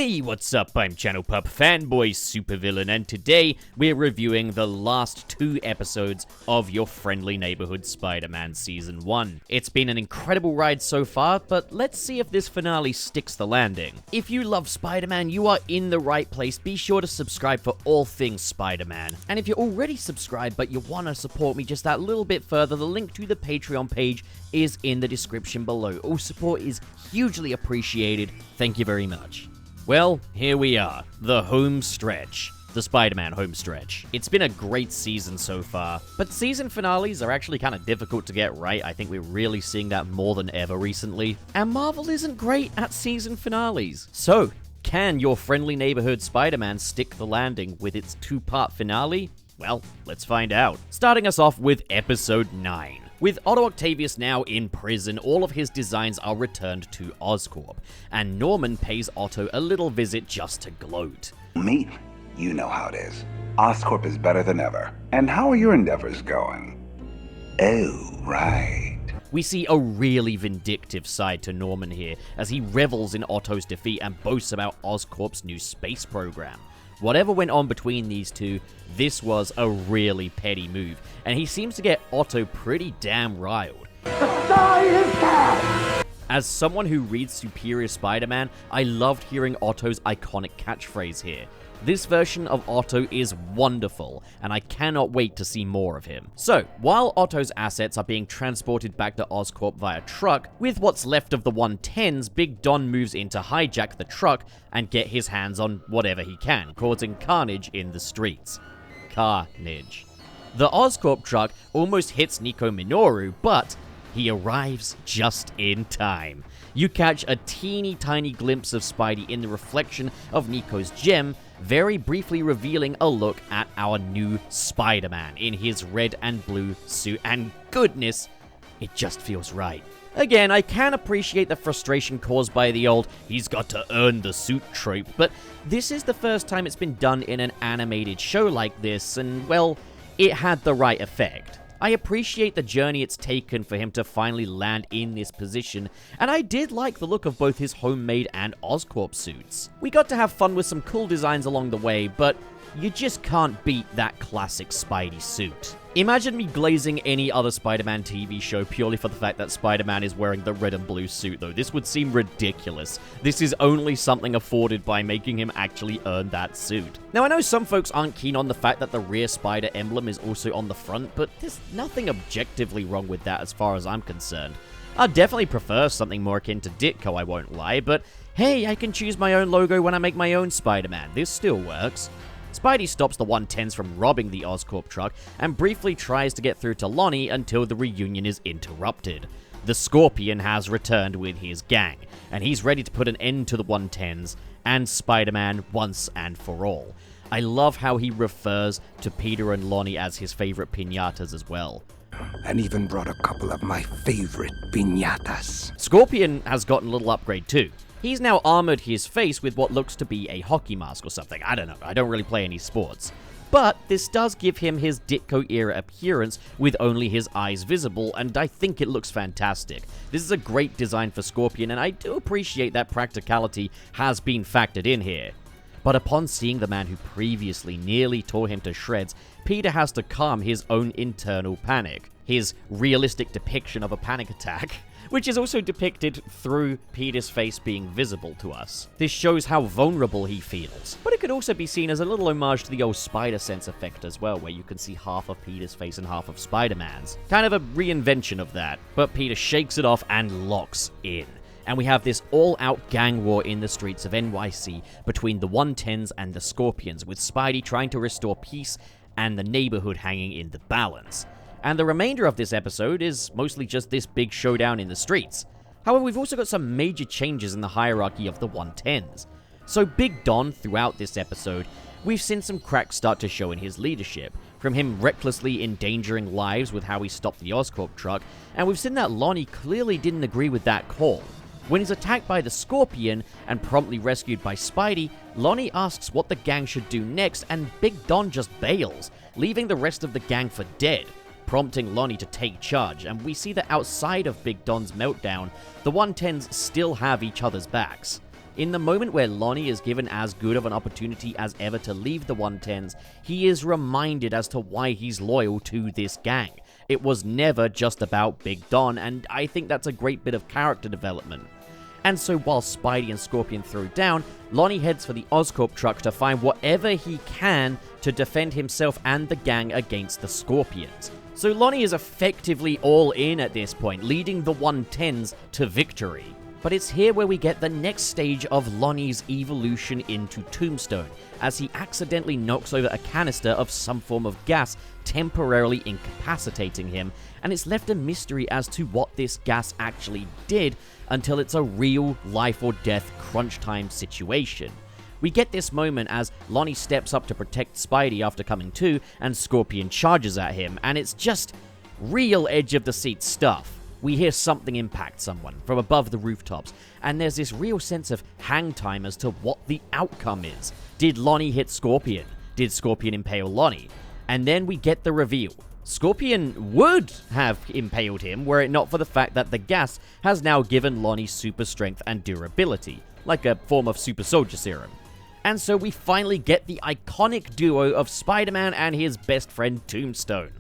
Hey, what's up? I'm Channel Pup Fanboy Supervillain, and today we're reviewing the last 2 episodes of your friendly neighborhood Spider-Man Season 1. It's been an incredible ride so far, but let's see if this finale sticks the landing. If you love Spider-Man, you are in the right place. Be sure to subscribe for all things Spider-Man. And if you're already subscribed but you want to support me just that little bit further, the link to the Patreon page is in the description below. All support is hugely appreciated. Thank you very much. Well, here we are, the home stretch. The Spider-Man home stretch. It's been a great season so far, but season finales are actually kind of difficult to get right. I think we're really seeing that more than ever recently. And Marvel isn't great at season finales. So, can your friendly neighborhood Spider-Man stick the landing with its 2-part finale? Well, let's find out. Starting us off with episode 9. With Otto Octavius now in prison, all of his designs are returned to Oscorp, and Norman pays Otto a little visit just to gloat. Me? You know how it is. Oscorp is better than ever. And how are your endeavors going? Oh, right. We see a really vindictive side to Norman here, as he revels in Otto's defeat and boasts about Oscorp's new space program. Whatever went on between these two, this was a really petty move, and he seems to get Otto pretty damn riled. As someone who reads Superior Spider-Man, I loved hearing Otto's iconic catchphrase here. This version of Otto is wonderful, and I cannot wait to see more of him. So, while Otto's assets are being transported back to Oscorp via truck, with what's left of the 110s, Big Don moves in to hijack the truck and get his hands on whatever he can, causing carnage in the streets. Carnage. The Oscorp truck almost hits Nico Minoru, but he arrives just in time. You catch a teeny tiny glimpse of Spidey in the reflection of Nico's gem, very briefly revealing a look at our new Spider-Man in his red and blue suit, and goodness, it just feels right. Again, I can appreciate the frustration caused by the old "he's got to earn the suit" trope, but this is the first time it's been done in an animated show like this, and well, it had the right effect. I appreciate the journey it's taken for him to finally land in this position, and I did like the look of both his homemade and Oscorp suits. We got to have fun with some cool designs along the way, but you just can't beat that classic Spidey suit. Imagine me glazing any other Spider-Man TV show purely for the fact that Spider-Man is wearing the red and blue suit, though. This would seem ridiculous. This is only something afforded by making him actually earn that suit. Now, I know some folks aren't keen on the fact that the rear spider emblem is also on the front, but there's nothing objectively wrong with that as far as I'm concerned. I'd definitely prefer something more akin to Ditko, I won't lie, but hey, I can choose my own logo when I make my own Spider-Man. This still works. Spidey stops the 110s from robbing the Oscorp truck and briefly tries to get through to Lonnie until the reunion is interrupted. The Scorpion has returned with his gang, and he's ready to put an end to the 110s and Spider-Man once and for all. I love how he refers to Peter and Lonnie as his favorite piñatas as well. And even brought a couple of my favorite piñatas. Scorpion has gotten a little upgrade too. He's now armored his face with what looks to be a hockey mask or something. I don't know, I don't really play any sports. But this does give him his Ditko-era appearance with only his eyes visible, and I think it looks fantastic. This is a great design for Scorpion, and I do appreciate that practicality has been factored in here. But upon seeing the man who previously nearly tore him to shreds, Peter has to calm his own internal panic. His realistic depiction of a panic attack, which is also depicted through Peter's face being visible to us. This shows how vulnerable he feels, but it could also be seen as a little homage to the old Spider-Sense effect as well, where you can see half of Peter's face and half of Spider-Man's. Kind of a reinvention of that, but Peter shakes it off and locks in. And we have this all-out gang war in the streets of NYC between the 110s and the Scorpions, with Spidey trying to restore peace and the neighborhood hanging in the balance. And the remainder of this episode is mostly just this big showdown in the streets. However, we've also got some major changes in the hierarchy of the 110s. So Big Don, throughout this episode, we've seen some cracks start to show in his leadership, from him recklessly endangering lives with how he stopped the Oscorp truck, and we've seen that Lonnie clearly didn't agree with that call. When he's attacked by the Scorpion and promptly rescued by Spidey, Lonnie asks what the gang should do next, and Big Don just bails, leaving the rest of the gang for dead, prompting Lonnie to take charge, and we see that outside of Big Don's meltdown, the 110s still have each other's backs. In the moment where Lonnie is given as good of an opportunity as ever to leave the 110s, he is reminded as to why he's loyal to this gang. It was never just about Big Don, and I think that's a great bit of character development. And so while Spidey and Scorpion throw down, Lonnie heads for the Oscorp truck to find whatever he can to defend himself and the gang against the Scorpions. So Lonnie is effectively all in at this point, leading the 110s to victory. But it's here where we get the next stage of Lonnie's evolution into Tombstone, as he accidentally knocks over a canister of some form of gas, temporarily incapacitating him, and it's left a mystery as to what this gas actually did until it's a real life or death crunch time situation. We get this moment as Lonnie steps up to protect Spidey after coming to, and Scorpion charges at him, and it's just real edge of the seat stuff. We hear something impact someone from above the rooftops, and there's this real sense of hang time as to what the outcome is. Did Lonnie hit Scorpion? Did Scorpion impale Lonnie? And then we get the reveal. Scorpion would have impaled him were it not for the fact that the gas has now given Lonnie super strength and durability, like a form of super soldier serum. And so we finally get the iconic duo of Spider-Man and his best friend Tombstone.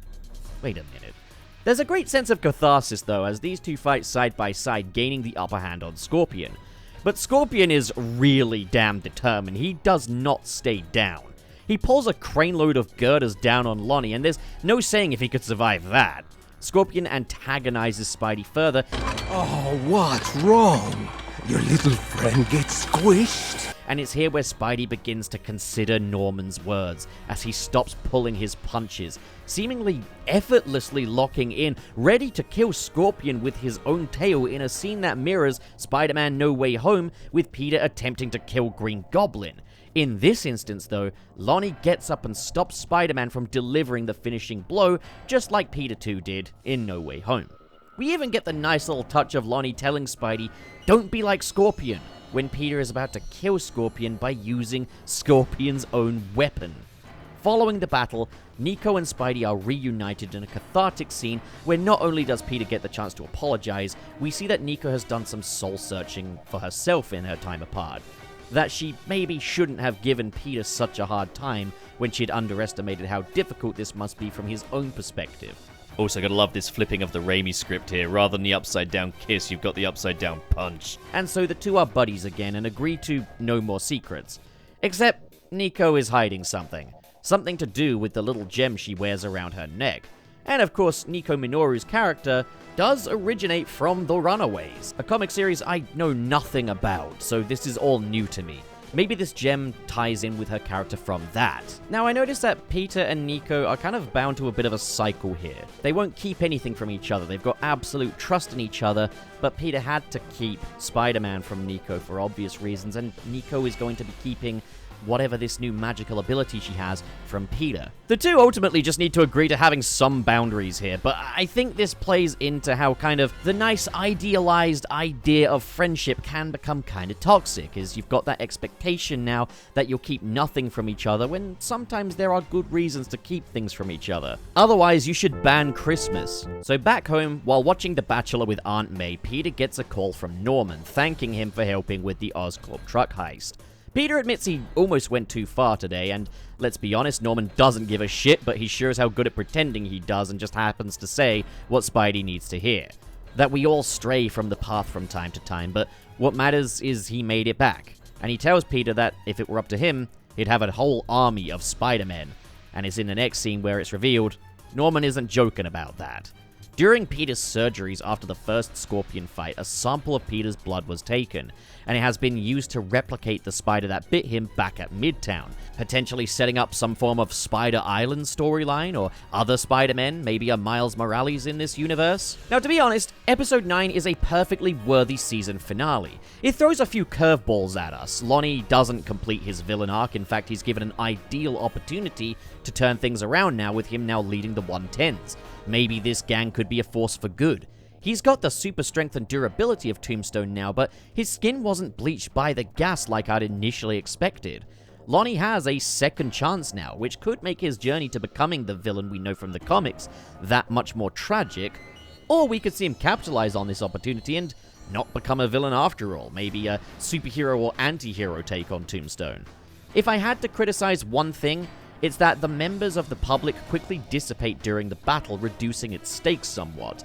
Wait a minute. There's a great sense of catharsis though, as these two fight side by side, gaining the upper hand on Scorpion. But Scorpion is really damn determined. He does not stay down. He pulls a crane load of girders down on Lonnie, and there's no saying if he could survive that. Scorpion antagonizes Spidey further. Oh, what's wrong? Your little friend gets squished? And it's here where Spidey begins to consider Norman's words, as he stops pulling his punches, seemingly effortlessly locking in, ready to kill Scorpion with his own tail in a scene that mirrors Spider-Man No Way Home, with Peter attempting to kill Green Goblin. In this instance, though, Lonnie gets up and stops Spider-Man from delivering the finishing blow, just like Peter 2 did in No Way Home. We even get the nice little touch of Lonnie telling Spidey, "Don't be like Scorpion," when Peter is about to kill Scorpion by using Scorpion's own weapon. Following the battle, Nico and Spidey are reunited in a cathartic scene where not only does Peter get the chance to apologize, we see that Nico has done some soul-searching for herself in her time apart. That she maybe shouldn't have given Peter such a hard time when she'd underestimated how difficult this must be from his own perspective. Also gotta love this flipping of the Raimi script here. Rather than the upside down kiss, you've got the upside down punch. And so the two are buddies again and agree to no more secrets. Except Nico is hiding something. Something to do with the little gem she wears around her neck. And of course, Nico Minoru's character does originate from The Runaways, a comic series I know nothing about, so this is all new to me. Maybe this gem ties in with her character from that. Now, I noticed that Peter and Nico are kind of bound to a bit of a cycle here. They won't keep anything from each other. They've got absolute trust in each other, but Peter had to keep Spider-Man from Nico for obvious reasons, and Nico is going to be keeping whatever this new magical ability she has from Peter. The two ultimately just need to agree to having some boundaries here, but I think this plays into how kind of the nice idealized idea of friendship can become kind of toxic, as you've got that expectation now that you'll keep nothing from each other when sometimes there are good reasons to keep things from each other. Otherwise, you should ban Christmas. So back home, while watching The Bachelor with Aunt May, Peter gets a call from Norman, thanking him for helping with the Oscorp truck heist. Peter admits he almost went too far today, and let's be honest, Norman doesn't give a shit, but he sure is how good at pretending he does and just happens to say what Spidey needs to hear. That we all stray from the path from time to time, but what matters is he made it back. And he tells Peter that if it were up to him, he'd have a whole army of Spider-Men. And it's in the next scene where it's revealed Norman isn't joking about that. During Peter's surgeries after the first Scorpion fight, a sample of Peter's blood was taken, and it has been used to replicate the spider that bit him back at Midtown, potentially setting up some form of Spider Island storyline, or other Spider-Men, maybe a Miles Morales in this universe. Now, to be honest, Episode 9 is a perfectly worthy season finale. It throws a few curveballs at us. Lonnie doesn't complete his villain arc, in fact he's given an ideal opportunity to turn things around now, with him now leading the 110s. Maybe this gang could be a force for good. He's got the super strength and durability of Tombstone now, but his skin wasn't bleached by the gas like I'd initially expected. Lonnie has a second chance now, which could make his journey to becoming the villain we know from the comics that much more tragic, or we could see him capitalize on this opportunity and not become a villain after all, maybe a superhero or anti-hero take on Tombstone. If I had to criticize one thing, it's that the members of the public quickly dissipate during the battle, reducing its stakes somewhat.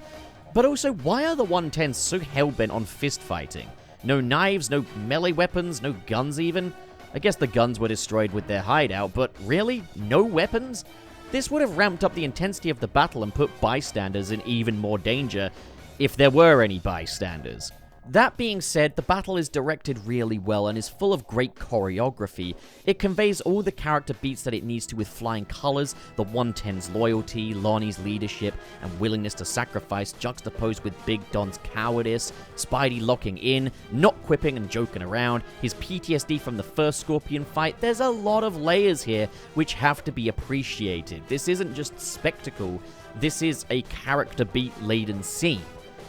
But also, why are the 110s so hell-bent on fist-fighting? No knives, no melee weapons, no guns even? I guess the guns were destroyed with their hideout, but really? No weapons? This would have ramped up the intensity of the battle and put bystanders in even more danger, if there were any bystanders. That being said, the battle is directed really well and is full of great choreography. It conveys all the character beats that it needs to with flying colors, the 110's loyalty, Lonnie's leadership, and willingness to sacrifice juxtaposed with Big Don's cowardice, Spidey locking in, not quipping and joking around, his PTSD from the first Scorpion fight. There's a lot of layers here which have to be appreciated. This isn't just spectacle, this is a character beat-laden scene.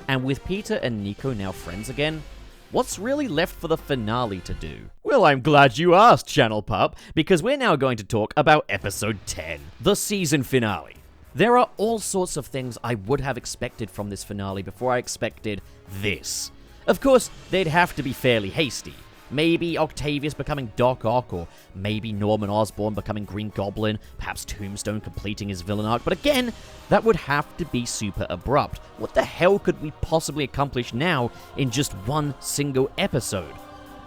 And with Peter and Nico now friends again, what's really left for the finale to do? Well, I'm glad you asked, Channel Pup, because we're now going to talk about episode 10, the season finale. There are all sorts of things I would have expected from this finale before I expected this. Of course, they'd have to be fairly hasty. Maybe Octavius becoming Doc Ock, or maybe Norman Osborn becoming Green Goblin, perhaps Tombstone completing his villain arc, but again, that would have to be super abrupt. What the hell could we possibly accomplish now in just one single episode?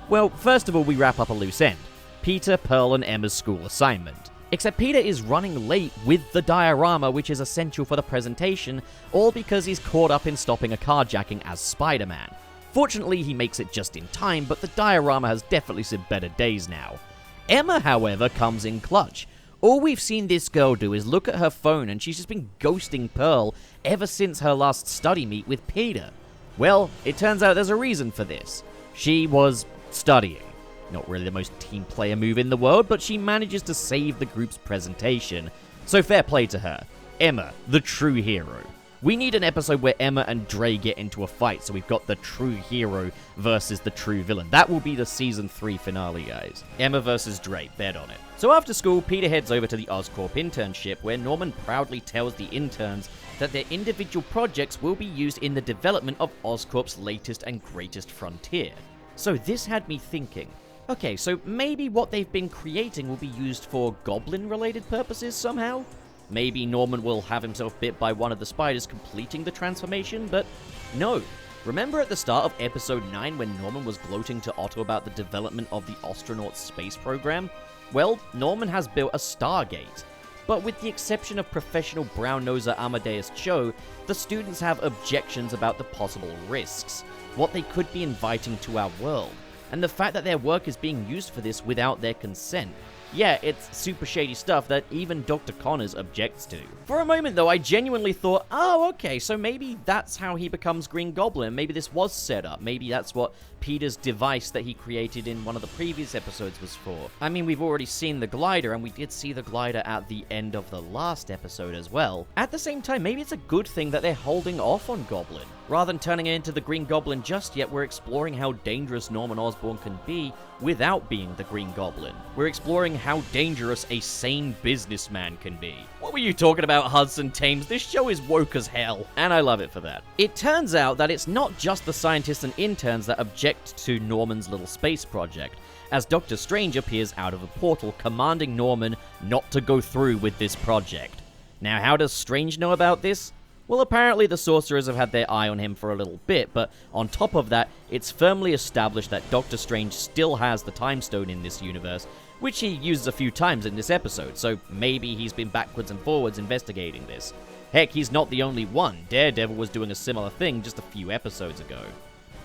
Well, first of all, we wrap up a loose end. Peter, Pearl, and Emma's school assignment. Except Peter is running late with the diorama, which is essential for the presentation, all because he's caught up in stopping a carjacking as Spider-Man. Fortunately, he makes it just in time, but the diorama has definitely seen better days now. Emma, however, comes in clutch. All we've seen this girl do is look at her phone, and she's just been ghosting Pearl ever since her last study meet with Peter. Well, it turns out there's a reason for this. She was studying. Not really the most team player move in the world, but she manages to save the group's presentation. So fair play to her. Emma, the true hero. We need an episode where Emma and Dre get into a fight, so we've got the true hero versus the true villain. That will be the season 3 finale, guys. Emma versus Dre, bet on it. So after school, Peter heads over to the Oscorp internship, where Norman proudly tells the interns that their individual projects will be used in the development of Oscorp's latest and greatest frontier. So this had me thinking, okay, so maybe what they've been creating will be used for goblin-related purposes somehow? Maybe Norman will have himself bit by one of the spiders completing the transformation, but no. Remember at the start of episode 9 when Norman was gloating to Otto about the development of the astronaut space program? Well, Norman has built a Stargate. But with the exception of professional brown-noser Amadeus Cho, the students have objections about the possible risks, what they could be inviting to our world, and the fact that their work is being used for this without their consent. Yeah, it's super shady stuff that even Dr. Connors objects to. For a moment, though, I genuinely thought, oh, okay, so maybe that's how he becomes Green Goblin. Maybe this was set up. Maybe that's what Peter's device that he created in one of the previous episodes was for. I mean, we've already seen the glider, and we did see the glider at the end of the last episode as well. At the same time, maybe it's a good thing that they're holding off on Goblin. Rather than turning it into the Green Goblin just yet, we're exploring how dangerous Norman Osborn can be without being the Green Goblin. We're exploring how dangerous a sane businessman can be. What were you talking about, Hudson Thames? This show is woke as hell, and I love it for that. It turns out that it's not just the scientists and interns that object to Norman's little space project, as Doctor Strange appears out of a portal commanding Norman not to go through with this project. Now, how does Strange know about this? Well, apparently the sorcerers have had their eye on him for a little bit, but on top of that, it's firmly established that Doctor Strange still has the Time Stone in this universe, which he uses a few times in this episode, so maybe he's been backwards and forwards investigating this. Heck, he's not the only one. Daredevil was doing a similar thing just a few episodes ago.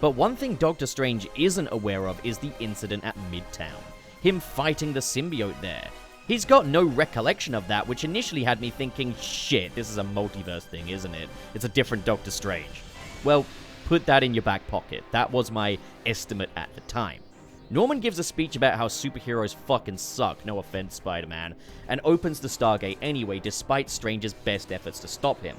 But one thing Doctor Strange isn't aware of is the incident at Midtown. Him fighting the symbiote there. He's got no recollection of that, which initially had me thinking, shit, this is a multiverse thing, isn't it? It's a different Doctor Strange. Well, put that in your back pocket. That was my estimate at the time. Norman gives a speech about how superheroes fucking suck, no offense, Spider-Man, and opens the Stargate anyway, despite Strange's best efforts to stop him.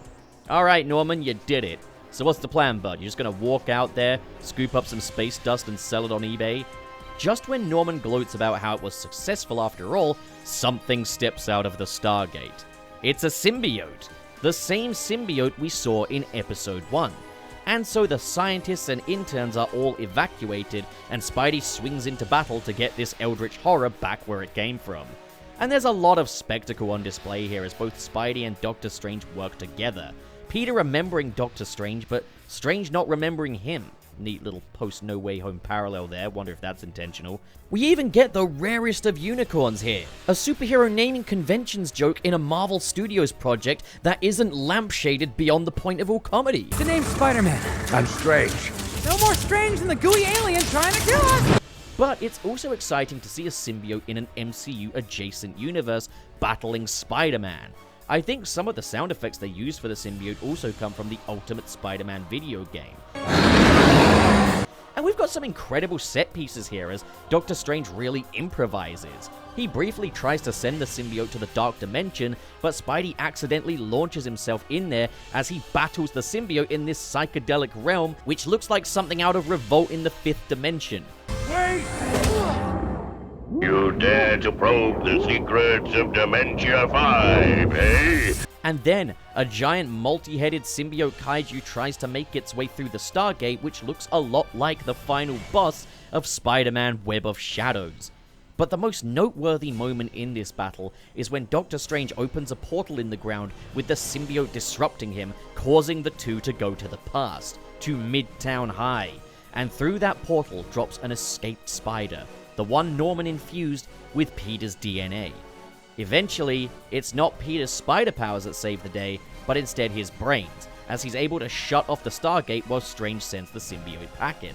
Alright, Norman, you did it. So what's the plan, bud? You're just gonna walk out there, scoop up some space dust, and sell it on eBay? Just when Norman gloats about how it was successful after all, something steps out of the Stargate. It's a symbiote. The same symbiote we saw in episode 1. And so the scientists and interns are all evacuated, and Spidey swings into battle to get this eldritch horror back where it came from. And there's a lot of spectacle on display here as both Spidey and Doctor Strange work together. Peter remembering Doctor Strange, but Strange not remembering him. Neat little post-No Way Home parallel there, wonder if that's intentional. We even get the rarest of unicorns here. A superhero naming conventions joke in a Marvel Studios project that isn't lampshaded beyond the point of all comedy. The name's Spider-Man. I'm Strange. No more Strange than the gooey alien trying to kill us! But it's also exciting to see a symbiote in an MCU-adjacent universe battling Spider-Man. I think some of the sound effects they used for the symbiote also come from the Ultimate Spider-Man video game. And we've got some incredible set pieces here as Doctor Strange really improvises. He briefly tries to send the symbiote to the Dark Dimension, but Spidey accidentally launches himself in there as he battles the symbiote in this psychedelic realm, which looks like something out of Revolt in the 5th Dimension. Wait! You dare to probe the secrets of Dementia 5, eh? And then, a giant multi-headed symbiote kaiju tries to make its way through the Stargate, which looks a lot like the final boss of Spider-Man Web of Shadows. But the most noteworthy moment in this battle is when Doctor Strange opens a portal in the ground with the symbiote disrupting him, causing the two to go to the past, to Midtown High. And through that portal drops an escaped spider, the one Norman infused with Peter's DNA. Eventually, it's not Peter's spider powers that save the day, but instead his brains, as he's able to shut off the Stargate while Strange sends the symbiote back in.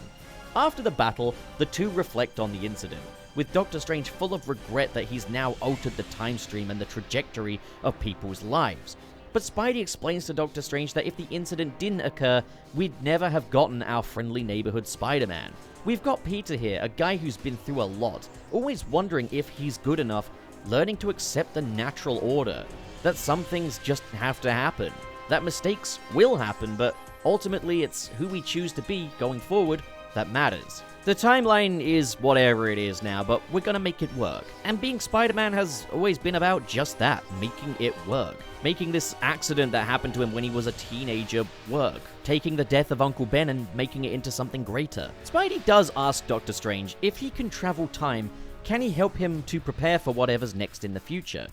After the battle, the two reflect on the incident, with Doctor Strange full of regret that he's now altered the time stream and the trajectory of people's lives. But Spidey explains to Doctor Strange that if the incident didn't occur, we'd never have gotten our friendly neighborhood Spider-Man. We've got Peter here, a guy who's been through a lot, always wondering if he's good enough, learning to accept the natural order, that some things just have to happen, that mistakes will happen, but ultimately it's who we choose to be going forward that matters. The timeline is whatever it is now, but we're gonna make it work. And being Spider-Man has always been about just that, making it work. Making this accident that happened to him when he was a teenager work. Taking the death of Uncle Ben and making it into something greater. Spidey does ask Doctor Strange if he can travel time, can he help him to prepare for whatever's next in the future?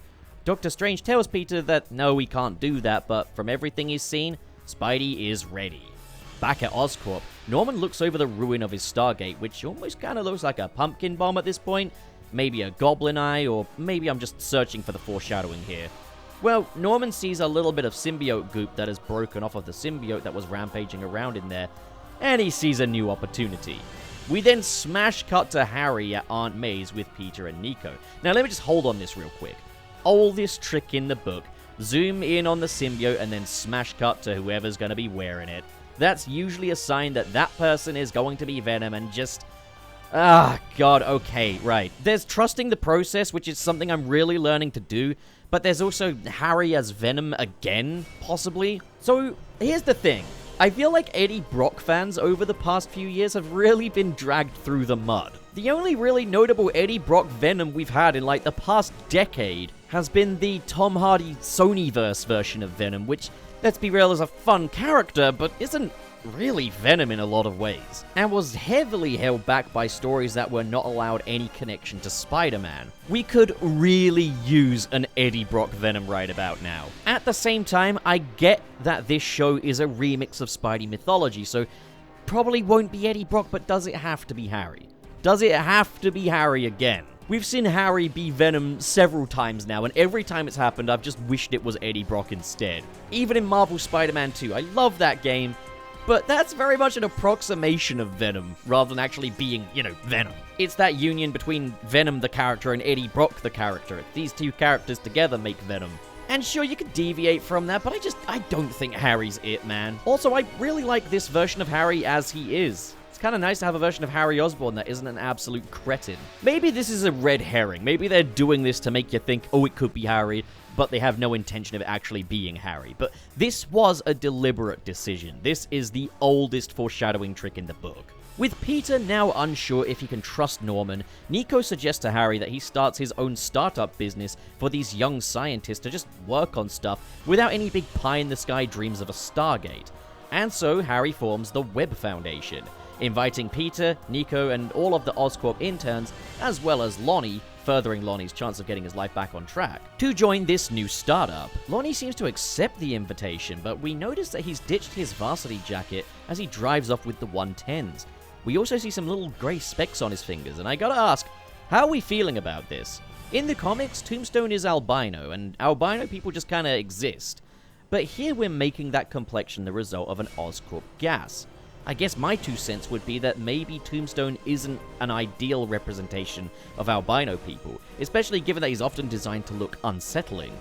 Doctor Strange tells Peter that no, he can't do that, but from everything he's seen, Spidey is ready. Back at Oscorp, Norman looks over the ruin of his Stargate, which almost kind of looks like a pumpkin bomb at this point. Maybe a goblin eye, or maybe I'm just searching for the foreshadowing here. Well, Norman sees a little bit of symbiote goop that has broken off of the symbiote that was rampaging around in there, and he sees a new opportunity. We then smash cut to Harry at Aunt May's with Peter and Nico. Now let me just hold on this real quick. Oldest trick in the book. Zoom in on the symbiote and then smash cut to whoever's going to be wearing it. That's usually a sign that that person is going to be Venom and just... Ah, God, okay, right. There's trusting the process, which is something I'm really learning to do, but there's also Harry as Venom again, possibly. So, here's the thing. I feel like Eddie Brock fans over the past few years have really been dragged through the mud. The only really notable Eddie Brock Venom we've had in like the past decade has been the Tom Hardy Sonyverse version of Venom, which, let's be real, is a fun character, but isn't really Venom in a lot of ways, and was heavily held back by stories that were not allowed any connection to Spider-Man. We could really use an Eddie Brock Venom right about now. At the same time, I get that this show is a remix of Spidey mythology, so probably won't be Eddie Brock, but does it have to be Harry? Does it have to be Harry again? We've seen Harry be Venom several times now, and every time it's happened, I've just wished it was Eddie Brock instead. Even in Marvel Spider-Man 2, I love that game, but that's very much an approximation of Venom, rather than actually being, Venom. It's that union between Venom the character and Eddie Brock the character. These two characters together make Venom. And sure, you could deviate from that, but I don't think Harry's it, man. Also, I really like this version of Harry as he is. It's kind of nice to have a version of Harry Osborn that isn't an absolute cretin. Maybe this is a red herring. Maybe they're doing this to make you think, oh, it could be Harry, but they have no intention of actually being Harry. But this was a deliberate decision. This is the oldest foreshadowing trick in the book. With Peter now unsure if he can trust Norman, Nico suggests to Harry that he starts his own startup business for these young scientists to just work on stuff without any big pie-in-the-sky dreams of a Stargate. And so Harry forms the Web Foundation, inviting Peter, Nico, and all of the Oscorp interns, as well as Lonnie, furthering Lonnie's chance of getting his life back on track, to join this new startup. Lonnie seems to accept the invitation, but we notice that he's ditched his varsity jacket as he drives off with the 110s. We also see some little grey specks on his fingers, and I gotta ask, how are we feeling about this? In the comics, Tombstone is albino, and albino people just kinda exist. But here we're making that complexion the result of an Oscorp gas. I guess my 2 cents would be that maybe Tombstone isn't an ideal representation of albino people, especially given that he's often designed to look unsettling.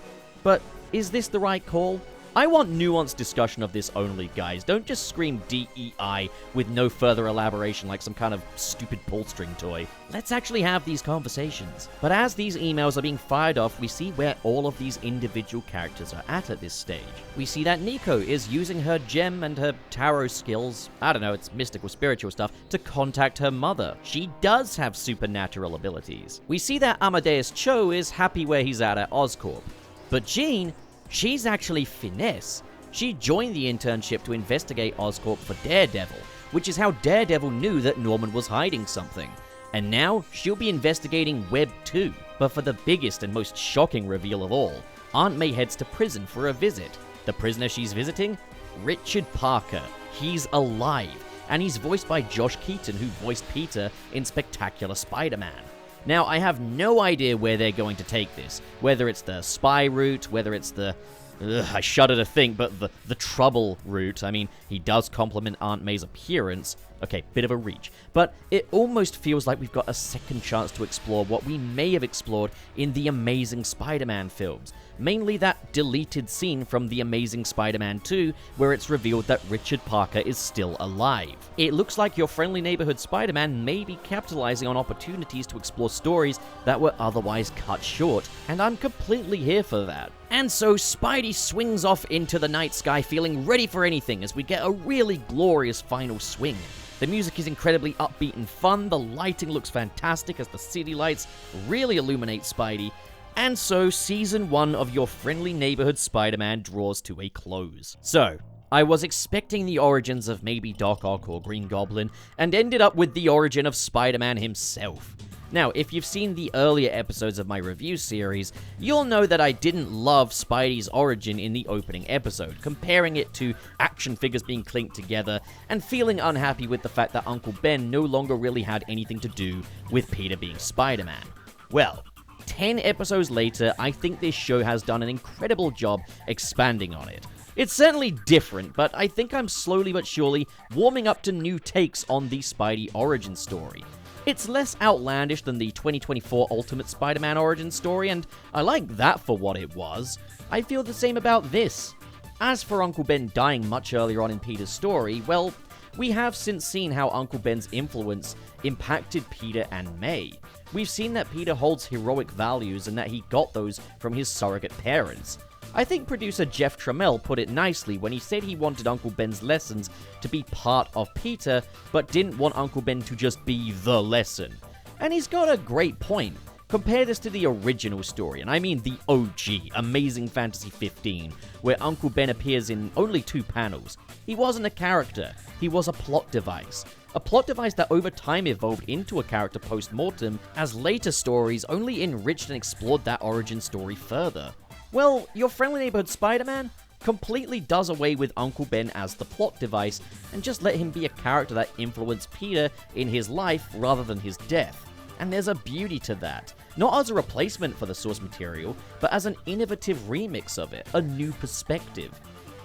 But is this the right call? I want nuanced discussion of this only, guys. Don't just scream DEI with no further elaboration like some kind of stupid pull-string toy. Let's actually have these conversations. But as these emails are being fired off, we see where all of these individual characters are at this stage. We see that Nico is using her gem and her tarot skills, I don't know, it's mystical, spiritual stuff, to contact her mother. She does have supernatural abilities. We see that Amadeus Cho is happy where he's at Oscorp. But Jean, she's actually finesse. She joined the internship to investigate Oscorp for Daredevil, which is how Daredevil knew that Norman was hiding something. And now, she'll be investigating Web 2. But for the biggest and most shocking reveal of all, Aunt May heads to prison for a visit. The prisoner she's visiting? Richard Parker. He's alive, and he's voiced by Josh Keaton, who voiced Peter in Spectacular Spider-Man. Now, I have no idea where they're going to take this, whether it's the spy route, whether it's the, I shudder to think, but the trouble route. I mean, he does compliment Aunt May's appearance. Okay, bit of a reach. But it almost feels like we've got a second chance to explore what we may have explored in the Amazing Spider-Man films. Mainly that deleted scene from The Amazing Spider-Man 2, where it's revealed that Richard Parker is still alive. It looks like your friendly neighborhood Spider-Man may be capitalizing on opportunities to explore stories that were otherwise cut short, and I'm completely here for that. And so Spidey swings off into the night sky feeling ready for anything as we get a really glorious final swing. The music is incredibly upbeat and fun, the lighting looks fantastic as the city lights really illuminate Spidey, and so Season 1 of your friendly neighborhood Spider-Man draws to a close. So, I was expecting the origins of maybe Doc Ock or Green Goblin, and ended up with the origin of Spider-Man himself. Now, if you've seen the earlier episodes of my review series, you'll know that I didn't love Spidey's origin in the opening episode, comparing it to action figures being clinked together, and feeling unhappy with the fact that Uncle Ben no longer really had anything to do with Peter being Spider-Man. Well, 10 episodes later, I think this show has done an incredible job expanding on it. It's certainly different, but I think I'm slowly but surely warming up to new takes on the Spidey origin story. It's less outlandish than the 2024 Ultimate Spider-Man origin story, and I like that for what it was. I feel the same about this. As for Uncle Ben dying much earlier on in Peter's story, well, we have since seen how Uncle Ben's influence impacted Peter and May. We've seen that Peter holds heroic values and that he got those from his surrogate parents. I think producer Jeff Trammell put it nicely when he said he wanted Uncle Ben's lessons to be part of Peter, but didn't want Uncle Ben to just be the lesson. And he's got a great point. Compare this to the original story, and I mean the OG, Amazing Fantasy 15, where Uncle Ben appears in only 2 panels. He wasn't a character, he was a plot device. A plot device that over time evolved into a character post-mortem, as later stories only enriched and explored that origin story further. Well, your friendly neighborhood Spider-Man completely does away with Uncle Ben as the plot device, and just let him be a character that influenced Peter in his life rather than his death. And there's a beauty to that. Not as a replacement for the source material, but as an innovative remix of it, a new perspective.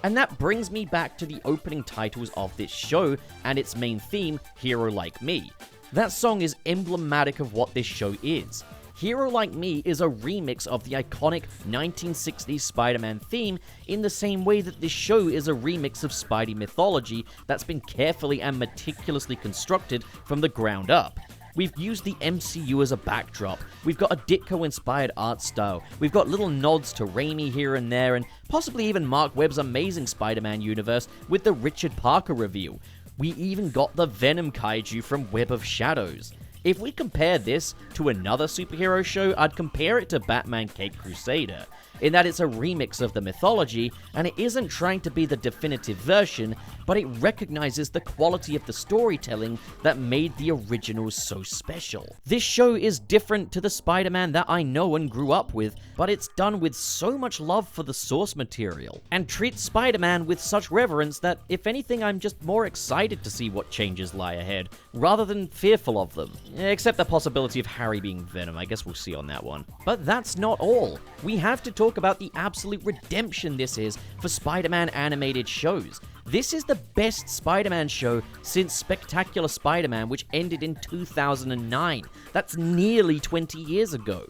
And that brings me back to the opening titles of this show and its main theme, Hero Like Me. That song is emblematic of what this show is. Hero Like Me is a remix of the iconic 1960s Spider-Man theme in the same way that this show is a remix of Spidey mythology that's been carefully and meticulously constructed from the ground up. We've used the MCU as a backdrop, we've got a Ditko-inspired art style, we've got little nods to Raimi here and there, and possibly even Mark Webb's Amazing Spider-Man universe with the Richard Parker reveal. We even got the Venom kaiju from Web of Shadows. If we compare this to another superhero show, I'd compare it to Batman Caped Crusader. in that it's a remix of the mythology, and it isn't trying to be the definitive version, but it recognizes the quality of the storytelling that made the originals so special. This show is different to the Spider-Man that I know and grew up with, but it's done with so much love for the source material, and treats Spider-Man with such reverence that, if anything, I'm just more excited to see what changes lie ahead, rather than fearful of them. Except the possibility of Harry being Venom, I guess we'll see on that one. But that's not all. We have to talk about the absolute redemption this is for Spider-Man animated shows. This is the best Spider-Man show since Spectacular Spider-Man, which ended in 2009. That's nearly 20 years ago.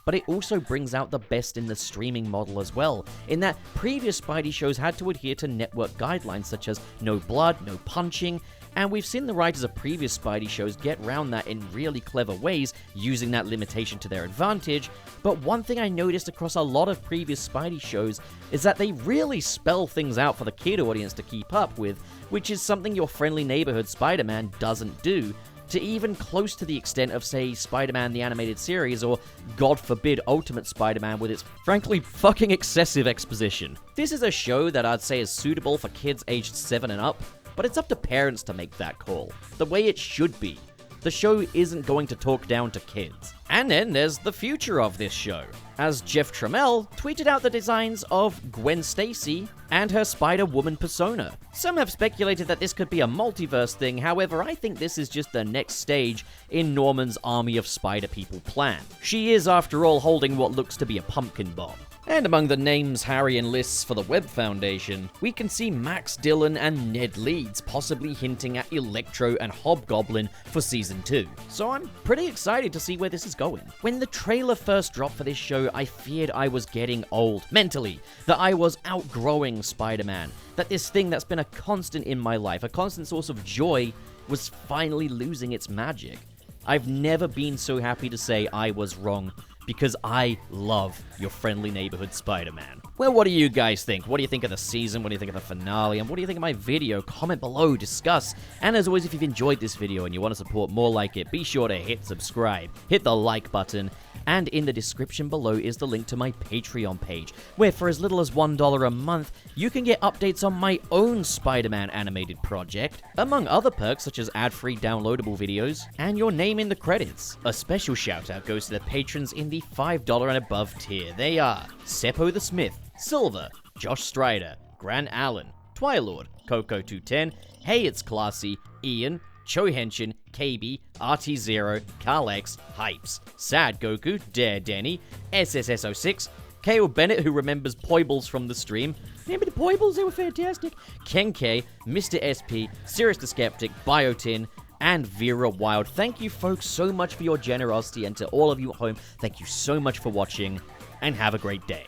But it also brings out the best in the streaming model as well, in that previous Spidey shows had to adhere to network guidelines such as no blood, no punching, and we've seen the writers of previous Spidey shows get around that in really clever ways, using that limitation to their advantage. But one thing I noticed across a lot of previous Spidey shows is that they really spell things out for the kid audience to keep up with, which is something your friendly neighborhood Spider-Man doesn't do, to even close to the extent of, say, Spider-Man the Animated Series, or, God forbid, Ultimate Spider-Man with its, frankly, fucking excessive exposition. This is a show that I'd say is suitable for kids aged 7 and up, but it's up to parents to make that call, the way it should be. The show isn't going to talk down to kids. And then there's the future of this show, as Jeff Trammell tweeted out the designs of Gwen Stacy and her Spider-Woman persona. Some have speculated that this could be a multiverse thing, however I think this is just the next stage in Norman's Army of Spider-People plan. She is, after all, holding what looks to be a pumpkin bomb. And among the names Harry enlists for the Webb Foundation, we can see Max Dillon and Ned Leeds possibly hinting at Electro and Hobgoblin for Season 2. So I'm pretty excited to see where this is going. When the trailer first dropped for this show, I feared I was getting old, mentally, that I was outgrowing Spider-Man, that this thing that's been a constant in my life, a constant source of joy, was finally losing its magic. I've never been so happy to say I was wrong, because I love your friendly neighborhood Spider-Man. Well, what do you guys think? What do you think of the season? What do you think of the finale? And what do you think of my video? Comment below, discuss. And as always, if you've enjoyed this video and you want to support more like it, be sure to hit subscribe, hit the like button, and in the description below is the link to my Patreon page, where for as little as $1 a month, you can get updates on my own Spider-Man animated project, among other perks such as ad-free downloadable videos, and your name in the credits. A special shout out goes to the patrons in the $5 and above tier. They are Seppo the Smith, Silver, Josh Strider, Grant Allen, Twilord, Coco210, Hey It's Classy, Ian, Cho Henshin, KB, RT0, Carlex, Hypes, Sad Goku, Dare Denny, SSS06, Kale Bennett, who remembers Poibles from the stream. Remember the Poibles? They were fantastic. Ken K, Mr. SP, Sirius the Skeptic, Biotin, and Vera Wild. Thank you, folks, so much for your generosity, and to all of you at home, thank you so much for watching, and have a great day.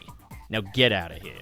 Now get out of here.